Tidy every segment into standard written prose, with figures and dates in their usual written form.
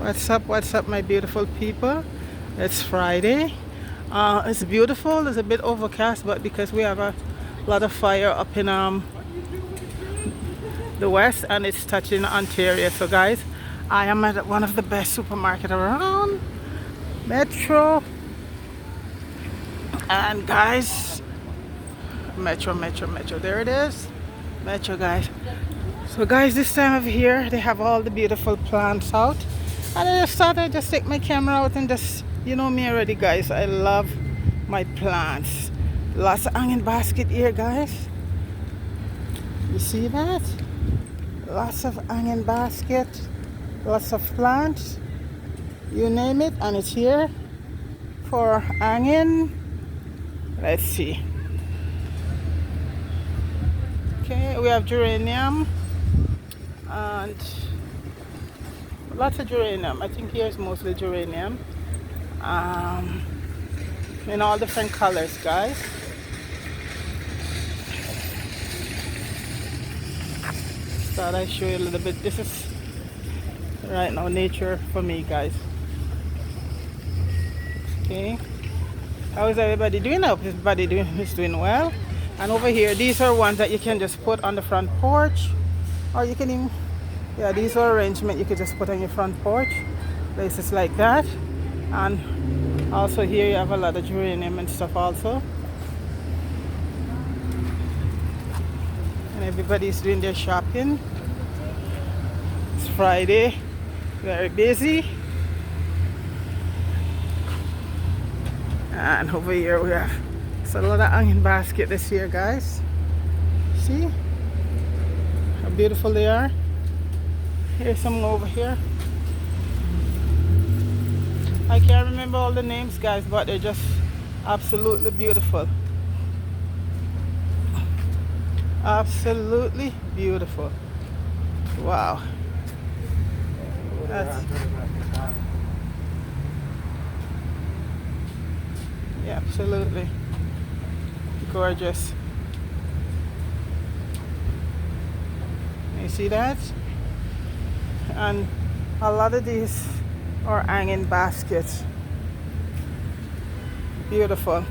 What's up, my beautiful people? It's Friday. It's beautiful. It's a bit overcast, but because we have a lot of fire up in the west and it's touching Ontario. So, guys, I am at one of the best supermarket around, Metro. And guys, Metro. There it is, Metro, guys. So, guys, this time of year they have all the beautiful plants out. And I just thought I'd just take my camera out and just, you know me already, guys. I love my plants. Lots of hanging basket here, guys. You see that? Lots of hanging basket. Lots of plants. You name it, and it's here for hanging. Let's see. Okay, we have geranium and lots of geranium. I think here is mostly geranium. In all different colors, guys. Thought I show you a little bit. This is right now nature for me, guys. Okay. How is everybody doing? I hope everybody is doing well. And over here, these are ones that you can just put on the front porch, or you can even, yeah, these are arrangement you could just put on your front porch, places like that. And also here you have a lot of geranium and stuff also. And everybody's doing their shopping. It's Friday, very busy. And over here we have a lot of hanging basket this year, guys. See how beautiful they are. Here's some over here. I can't remember all the names, guys, but they're just absolutely beautiful. Absolutely beautiful. Wow. That's, yeah, absolutely gorgeous. You see that? And a lot of these are hanging baskets. Beautiful.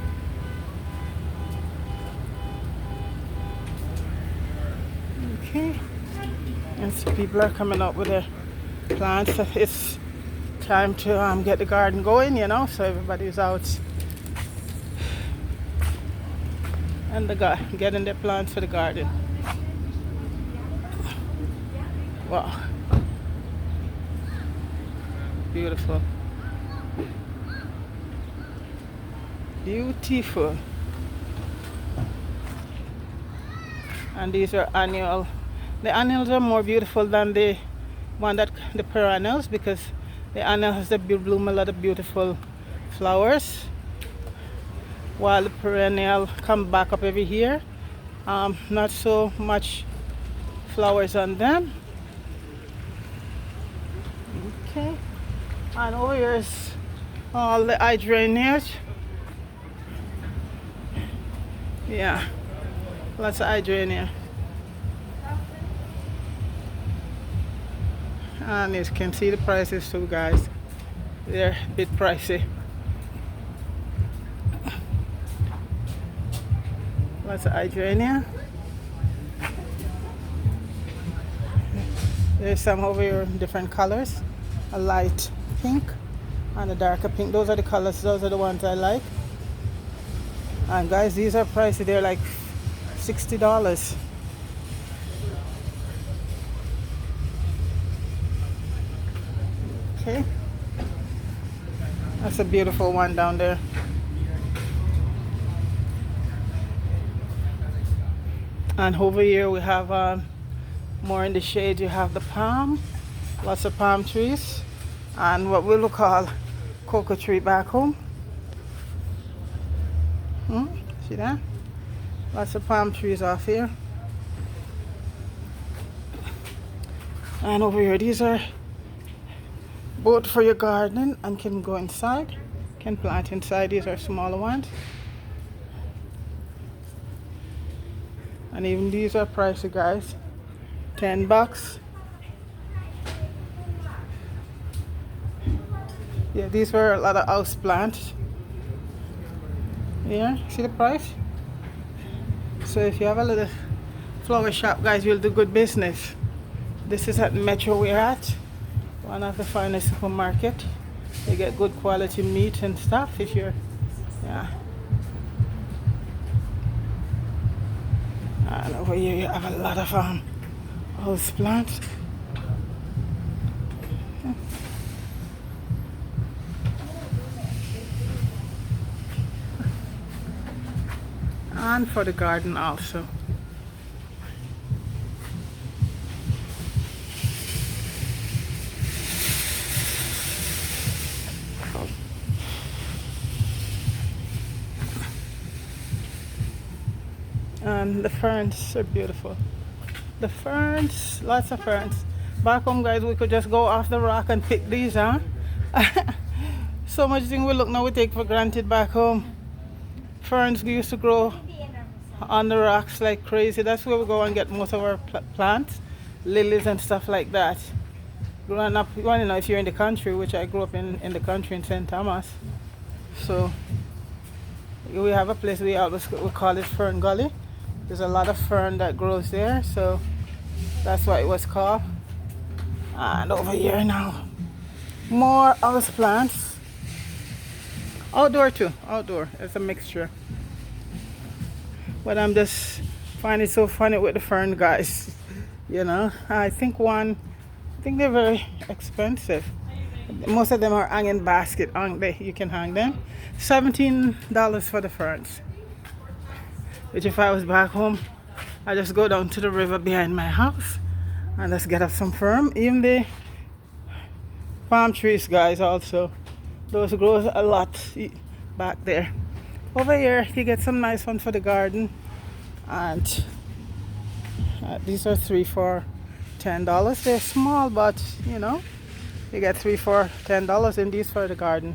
Okay. And so people are coming up with their plants. It's time to get the garden going, you know, so everybody's out and getting their plants for the garden. Wow. Beautiful. Beautiful. And these are annual. The annuals are more beautiful than the perennials, because the annuals they bloom a lot of beautiful flowers, while the perennial come back up every year. Not so much flowers on them. Okay. And over here is all the hydrangeas. Yeah, lots of hydrangea. And you can see the prices too, guys. They're a bit pricey. Lots of hydrangea. There's some over here in different colors. A light pink and a darker pink. Those are the colors. Those are the ones I like. And guys, these are pricey. They're like $60. Okay. That's a beautiful one down there. And over here we have more in the shade. You have the palm, lots of palm trees, and what we'll call cocoa tree back home. See that? Lots of palm trees off here. And over here, these are both for your garden and can go inside. Can plant inside. These are smaller ones. And even these are pricey, guys. $10. Yeah, these were a lot of house plants. Yeah, see the price? So if you have a little flower shop, guys, you'll do good business. This is at Metro we're at, one of the finest supermarket. You get good quality meat and stuff if you're, yeah. And over here you have a lot of house plants. And for the garden also. And the ferns are beautiful. The ferns, lots of ferns. Back home, guys, we could just go off the rock and pick these, huh? So much thing we look now we take for granted back home. Ferns used to grow on the rocks like crazy. That's where we go and get most of our plants, lilies and stuff like that. Growing up, well, you know, if you're in the country, which I grew up in the country in St. Thomas, so we have a place we call it Fern Gully. There's a lot of fern that grows there, so that's what it was called. And over here now, more house plants. Outdoor too, outdoor. It's a mixture. But I'm just finding it so funny with the fern, guys. You know, I think they're very expensive. Most of them are hanging basket, aren't they? You can hang them. $17 for the ferns. Which if I was back home, I just go down to the river behind my house and just get up some fern. Even the palm trees, guys, also. Those grows a lot back there. Over here, you get some nice ones for the garden. And these are 3 for $10. They're small, but you know, you get 3 for $10 in these for the garden.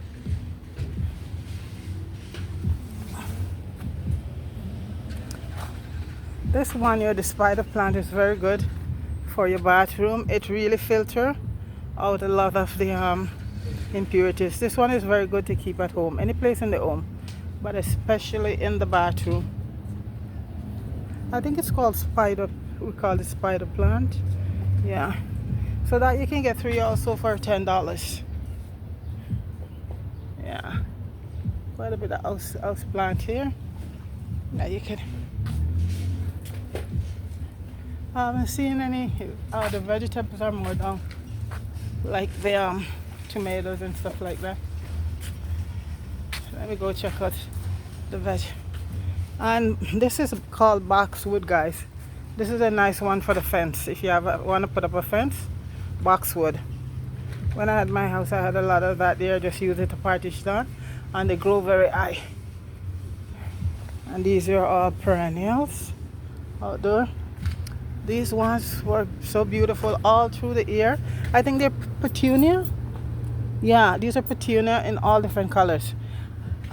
This one here, the spider plant, is very good for your bathroom. It really filters out a lot of the impurities. This one is very good to keep at home, any place in the home, but especially in the bathroom. I think it's called spider, we call it spider plant. Yeah, so that you can get 3 also for $10. Yeah, quite a bit of house plant here. Now you can. I haven't seen any. The vegetables are more down, like the tomatoes and stuff like that. Let me go check out the veg. And this is called boxwood, guys. This is a nice one for the fence. If you want to put up a fence, boxwood. When I had my house, I had a lot of that there. Just use it to partition, and they grow very high. And these are all perennials outdoor. These ones were so beautiful all through the year. I think they're petunia. Yeah, these are petunia in all different colors.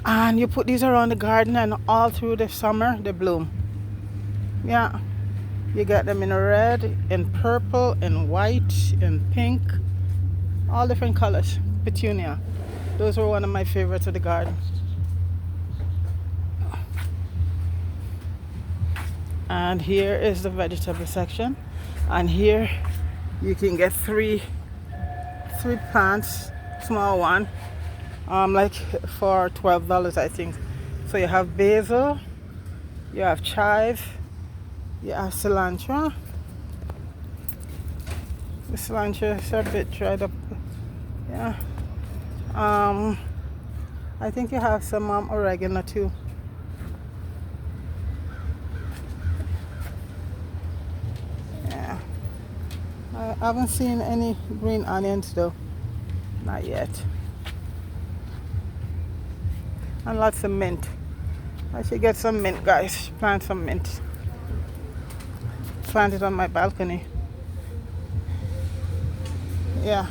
And you put these around the garden and all through the summer they bloom. Yeah, you get them in red, in purple, in white, in pink, all different colors. Petunia. Those were one of my favorites of the garden. And here is the vegetable section, and here you can get three plants, small one, like for $12, I think. So you have basil, you have chive, you have cilantro. The cilantro is a bit dried up. Yeah. I think you have some oregano too. I haven't seen any green onions though, not yet. And lots of mint. I should get some mint, guys. Plant some mint. Plant it on my balcony. Yeah,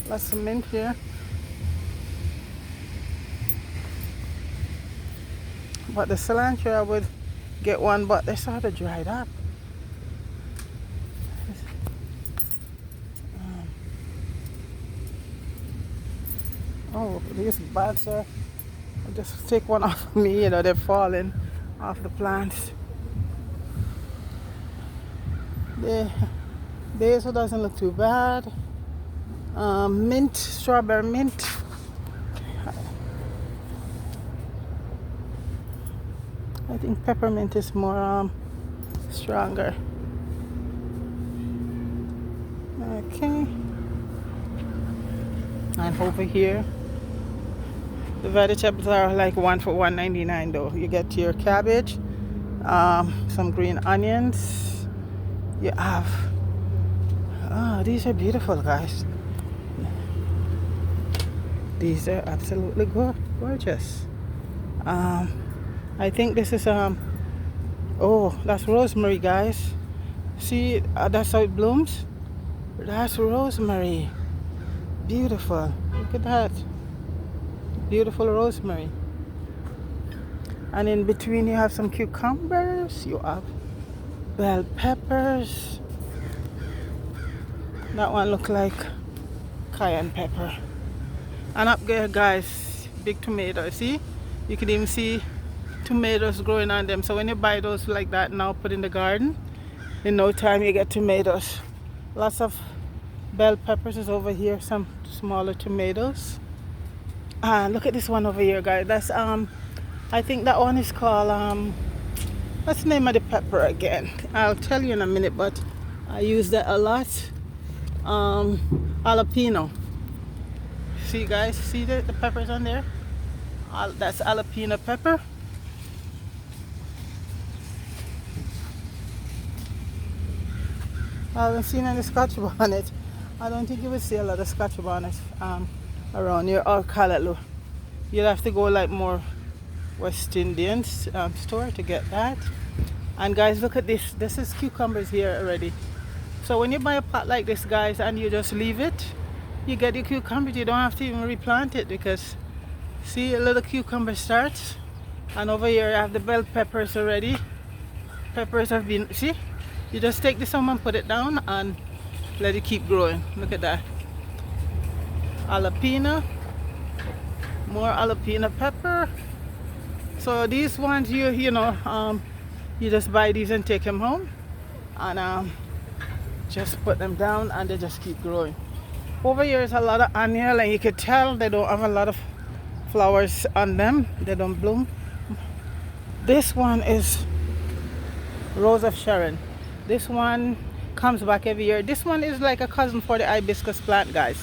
lots of mint here. But the cilantro I would get one, but they sort of dried up. Oh, these buds are just take one off of me, you know, they're falling off the plants. The basil doesn't look too bad. Mint, strawberry mint. I think peppermint is more stronger. Okay. And over here, the vegetables are like one for $1.99 though. You get your cabbage, some green onions. You have, oh, these are beautiful, guys. These are absolutely gorgeous. I think this is oh, that's rosemary, guys. See, that's how it blooms. That's rosemary. Beautiful. Look at that. Beautiful rosemary. And in between you have some cucumbers. You have bell peppers. That one look like cayenne pepper. And up there, guys, big tomatoes. See, you can even see tomatoes growing on them. So when you buy those like that now, put in the garden, in no time you get tomatoes. Lots of bell peppers is over here, some smaller tomatoes. And look at this one over here, guys. That's I think that one is called what's the name of the pepper again? I'll tell you in a minute, but I use that a lot. Jalapeno. See, guys, see the peppers on there? That's jalapeno pepper. I haven't seen any Scotch bonnet. I don't think you will see a lot of Scotch bonnets around here, or callaloo. You'll have to go like more West Indian store to get that. And guys, look at this. This is cucumbers here already. So when you buy a pot like this, guys, and you just leave it, you get your cucumbers. You don't have to even replant it, because see, a little cucumber starts. And over here I have the bell peppers already. Peppers have been, see, you just take this one and put it down and let it keep growing. Look at that. Jalapeno, more jalapeno pepper. So these ones, you know, you just buy these and take them home, and just put them down, and they just keep growing. Over here is a lot of annual, and you can tell they don't have a lot of flowers on them. They don't bloom. This one is Rose of Sharon. This one comes back every year. This one is like a cousin for the hibiscus plant, guys,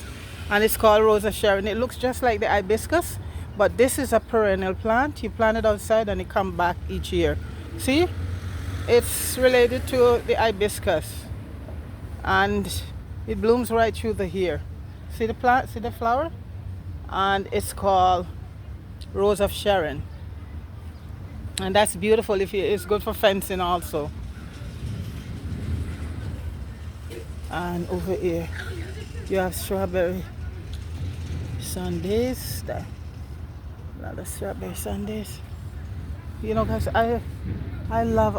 and it's called Rose of Sharon. It looks just like the hibiscus, but this is a perennial plant. You plant it outside and it comes back each year. See, it's related to the hibiscus, and it blooms right through the here. See the plant, see the flower, and it's called Rose of Sharon, and that's beautiful. It's good for fencing also. And over here you have strawberry sundaes. There, a lot of strawberry sundaes. You know, guys, I love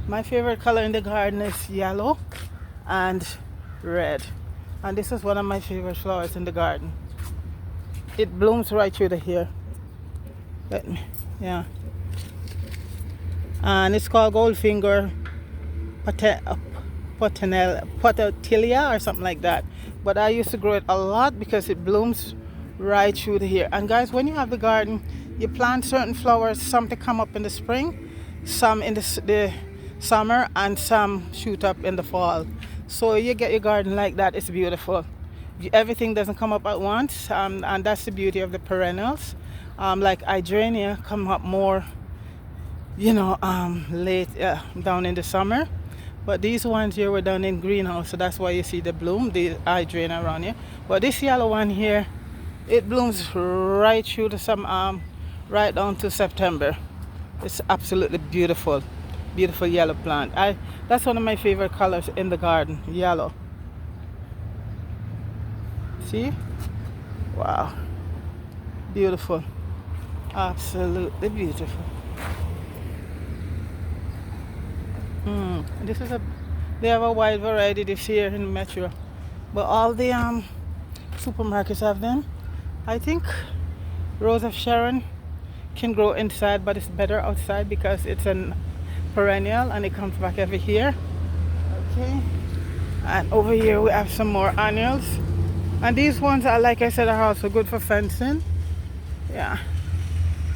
my favorite color in the garden is yellow and red, and this is one of my favorite flowers in the garden. It blooms right through the here. Let me, yeah. And it's called Goldfinger potatilia or something like that. But I used to grow it a lot because it blooms right through the here. And guys, when you have the garden, you plant certain flowers. Some to come up in the spring, some in the summer, and some shoot up in the fall. So you get your garden like that. It's beautiful. Everything doesn't come up at once, and that's the beauty of the perennials. Like hydrangea come up more, you know, late down in the summer. But these ones here were done in greenhouse, so that's why you see the bloom, the hydrangea around here. But this yellow one here, it blooms right through to some right down to September. It's absolutely beautiful, beautiful yellow plant. That's one of my favorite colors in the garden, yellow. See? Wow, beautiful, absolutely beautiful. This is they have a wide variety this year in Metro, but all the supermarkets have them. I think Rose of Sharon can grow inside, but it's better outside because it's a perennial and it comes back every year. Okay. And over here we have some more annuals. And these ones are, like I said, are also good for fencing. Yeah.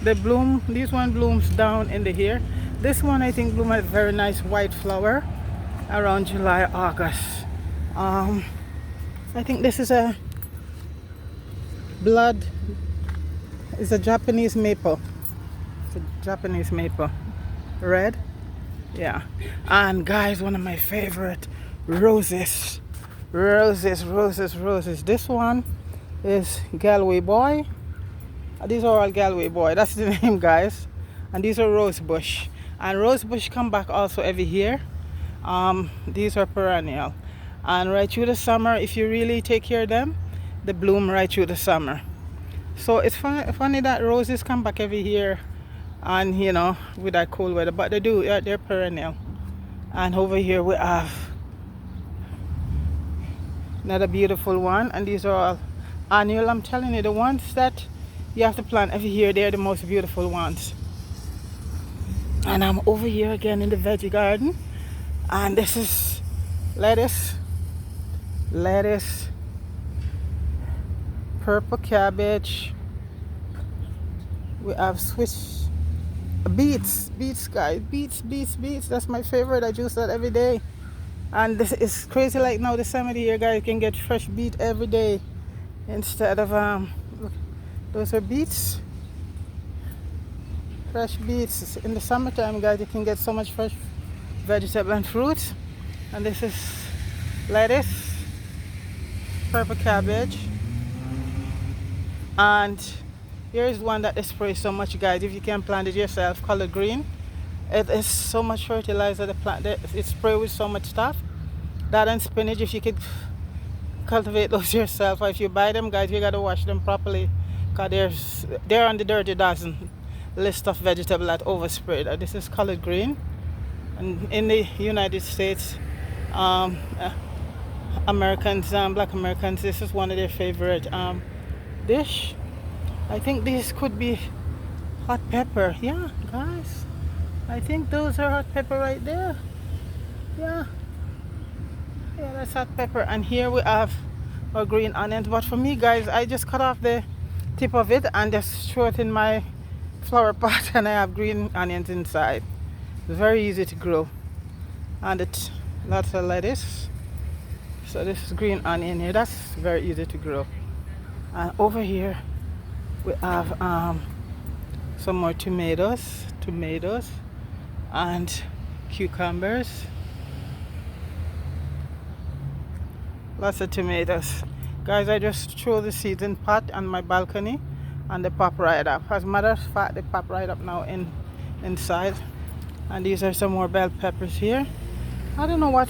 They bloom, this one blooms down in the here. This one I think bloom a very nice white flower around July, August. I think this is a blood, it's a Japanese maple. It's a Japanese maple. Red. Yeah. And guys, one of my favorite roses. Roses. This one is Galway Boy. These are all Galway Boy. That's the name, guys. And these are rosebush. And rosebush come back also every year. These are perennial. And right through the summer, if you really take care of them, they bloom right through the summer. So it's funny that roses come back every year, and you know, with that cold weather, but they do. They're perennial. And over here we have another beautiful one, and these are all annual. I'm telling you, the ones that you have to plant every year, they're the most beautiful ones. And I'm over here again in the veggie garden, and this is lettuce, purple cabbage. We have Swiss beets, guys, beets. That's my favorite. I juice that every day. And this is crazy. Like now, this time of the year, guys, you can get fresh beet every day instead of look, those are beets. Fresh beets. In the summertime, guys, you can get so much fresh vegetable and fruit. And this is lettuce, purple cabbage, and here's one that sprays so much, guys. If you can plant it yourself, collard green. It is so much fertilizer. The plant, it sprays with so much stuff. That and spinach, if you could cultivate those yourself, or if you buy them, guys, you gotta wash them properly, because they're on the dirty dozen list of vegetable that oversprayed. This is collard green, and in the United States, Americans, black Americans, this is one of their favorite dish. I think this could be hot pepper. Yeah, guys, I think those are hot pepper right there. Yeah, that's hot pepper. And here we have our green onions, but for me, guys, I just cut off the tip of it and just throw it in my flower pot, and I have green onions inside. It's very easy to grow, and it's lots of lettuce. So this is green onion here. That's very easy to grow. And over here we have some more tomatoes, and cucumbers. Lots of tomatoes. Guys, I just throw the seeds in pot on my balcony and they pop right up. As a matter of fact, they pop right up now inside. And these are some more bell peppers here. I don't know what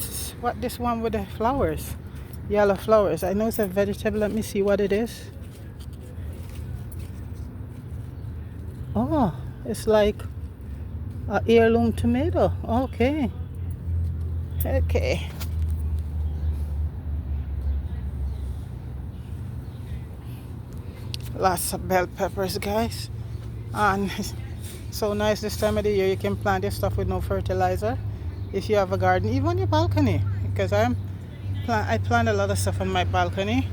this one with the flowers. Yellow flowers. I know it's a vegetable. Let me see what it is. Oh, it's like an heirloom tomato. Okay. Lots of bell peppers, guys. And so nice this time of the year. You can plant your stuff with no fertilizer if you have a garden, even on your balcony, because I plant a lot of stuff on my balcony,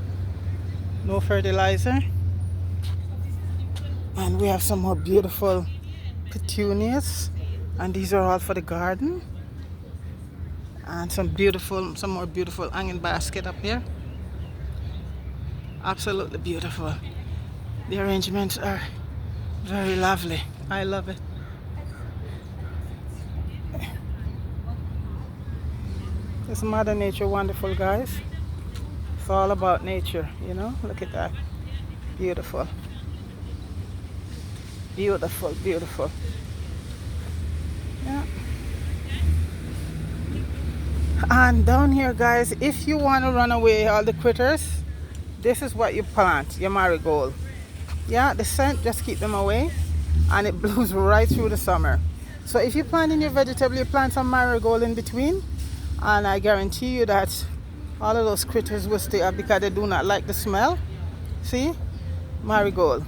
no fertilizer. And we have some more beautiful petunias, and these are all for the garden. And some more beautiful hanging basket up here. Absolutely beautiful. The arrangements are very lovely. I love it. It's Mother Nature wonderful, guys. It's all about nature, you know. Look at that. Beautiful. Beautiful. Yeah. And down here, guys, if you want to run away all the critters, this is what you plant, your marigold. Yeah, the scent, just keep them away, and it blooms right through the summer. So if you plant in your vegetable, you plant some marigold in between, and I guarantee you that all of those critters will stay up because they do not like the smell. See? Marigold.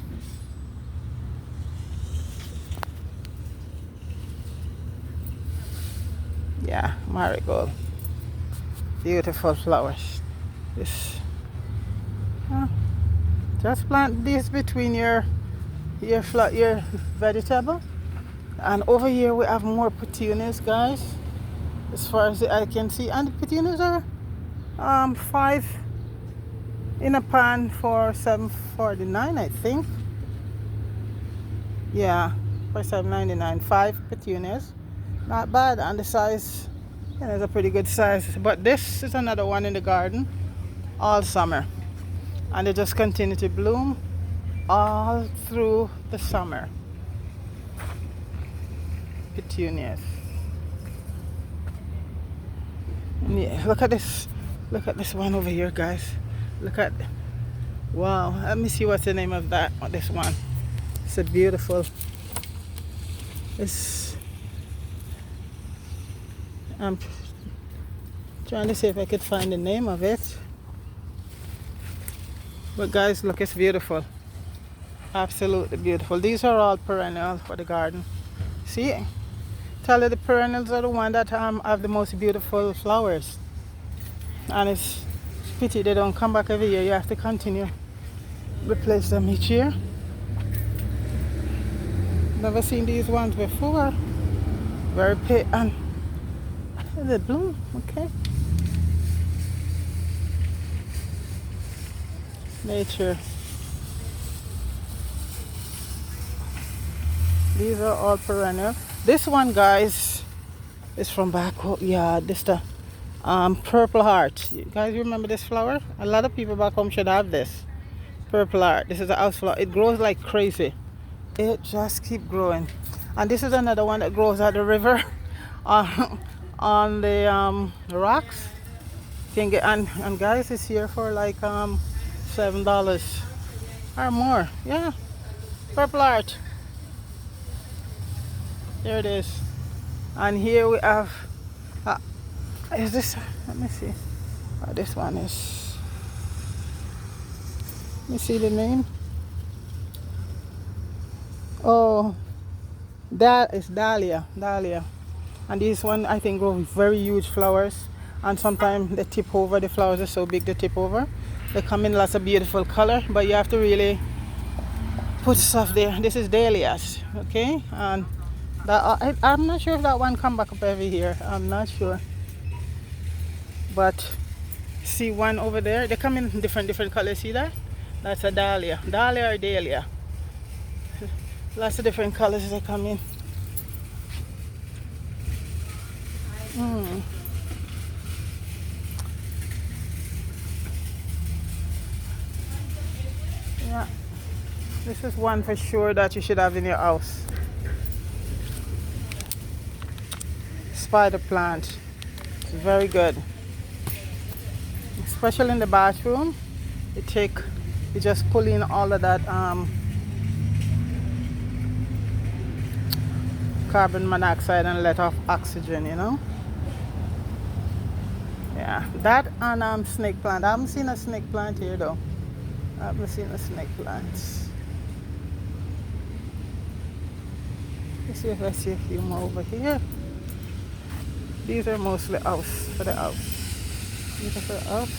Yeah, marigold. Beautiful flowers. This, uh, just plant this between your vegetable. And over here we have more petunias, guys. As far as the eye can see, and the petunias are 5 in a pan for 7.49, I think. Yeah, for 7.99. 5 petunias, not bad, and the size, it's a pretty good size. But this is another one in the garden all summer, and they just continue to bloom all through the summer. Petunias. Yeah, look at this. Look at this one over here, guys. Look at, wow. Let me see what's the name of that. This one. It's a beautiful. It's. I'm trying to see if I could find the name of it. But guys, look, it's beautiful. Absolutely beautiful. These are all perennial for the garden. See? Tell you the perennials are the one that have the most beautiful flowers. And it's pity they don't come back every year. You have to continue replace them each year. Never seen these ones before. Very pretty, and they bloom. Okay. Nature. These are all perennial. This one, guys, is from back home. Yeah, this the purple heart. You guys remember this flower? A lot of people back home should have this. Purple heart. This is a house flower. It grows like crazy. It just keep growing. And this is another one that grows at the river on the rocks. You can get, and guys, it's here for like $7 or more. Yeah, purple heart. There it is. And here we have, is this, let me see. This one is, let me see the name. Oh, that is dahlia. And this one, I think, grows very huge flowers. And sometimes they tip over. The flowers are so big they tip over. They come in lots of beautiful color, but you have to really put stuff there. This is dahlias, okay? And that, I'm not sure if that one come back up every year. I'm not sure. But see one over there? They come in different colors. See that? That's a dahlia. Dahlia or dahlia. Lots of different colors they come in. Yeah. This is one for sure that you should have in your house. Spider plant. It's very good. Especially in the bathroom. You just pull in all of that carbon monoxide and let off oxygen, you know. Yeah, that and snake plant. I haven't seen a snake plant here though. I haven't seen a snake plant. Let's see if I see a few more over here. These are mostly house, for the house. These are for the house.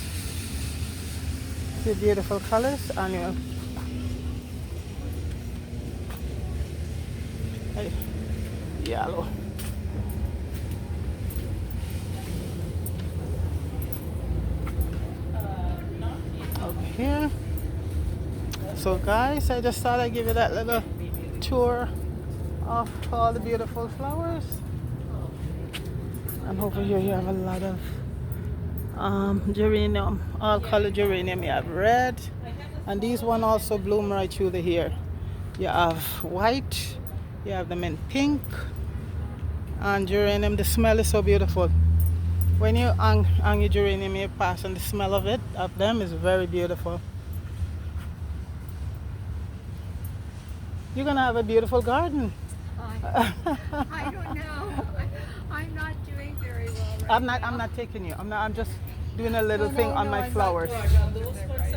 See beautiful colors and yellow. Over here. So guys, I just thought I'd give you that little tour of all the beautiful flowers. And over here you have a lot of geranium, all color geranium. You have red, and these one also bloom right through the hair. You have white, you have them in pink, and geranium. The smell is so beautiful. When you hang your geranium, you pass, and the smell of them is very beautiful. You're gonna have a beautiful garden. I don't know. I'm not doing very well right I'm not taking you. I'm just doing a little thing on my flowers.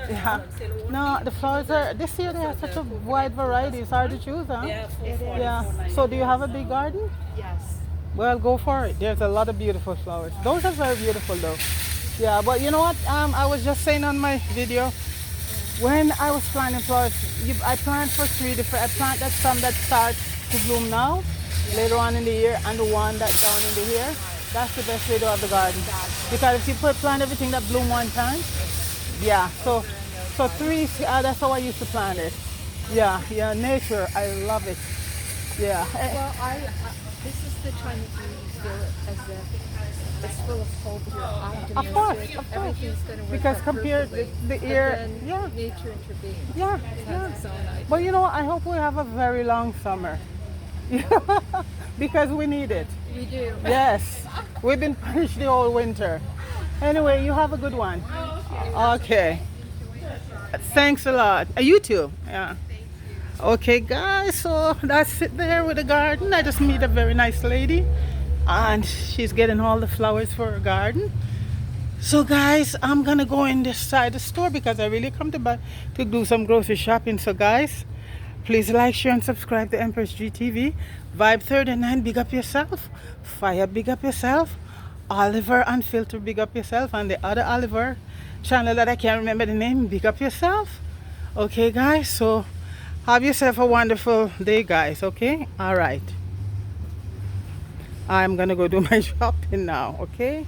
Yeah. No, the flowers are this year they have such a wide variety. It's hard to choose, huh? Yeah. So do you have a big garden? Yes. Well, go for it. There's a lot of beautiful flowers. Those are very beautiful though. Yeah, but you know what? I was just saying on my video, when I was planting flowers, I plant for three different. I plant that some that start to bloom now, later on in the year, and the one that's down in the year. That's the best way to have the garden. Because if you plant everything that bloom one time, yeah. So three. That's how I used to plant it. Yeah, yeah. Nature, I love it. Yeah. Well, this is the time of year you feel it as if it's full of hope. You're Of course, optimistic. of course. Everything's going to work Because out compared perfectly. the But year, then yeah, nature intervenes. yeah, It yeah. has its own idea. But you know what? I hope we have a very long summer. Because we need it. We do. Yes. We've been punished the whole winter. Anyway, you have a good one. Okay. Thanks a lot. You too. Yeah. Okay, guys. So that's it there with the garden. I just meet a very nice lady, and she's getting all the flowers for her garden. So, guys, I'm gonna go in this side of the store because I really come to buy to do some grocery shopping. So, guys, please like, share, and subscribe to Empress GTV. Vibe 39, big up yourself. Fire, big up yourself. Oliver Unfiltered, big up yourself. And the other Oliver channel that I can't remember the name, big up yourself. Okay, guys, so have yourself a wonderful day, guys. Okay, all right. I'm gonna go do my shopping now. Okay.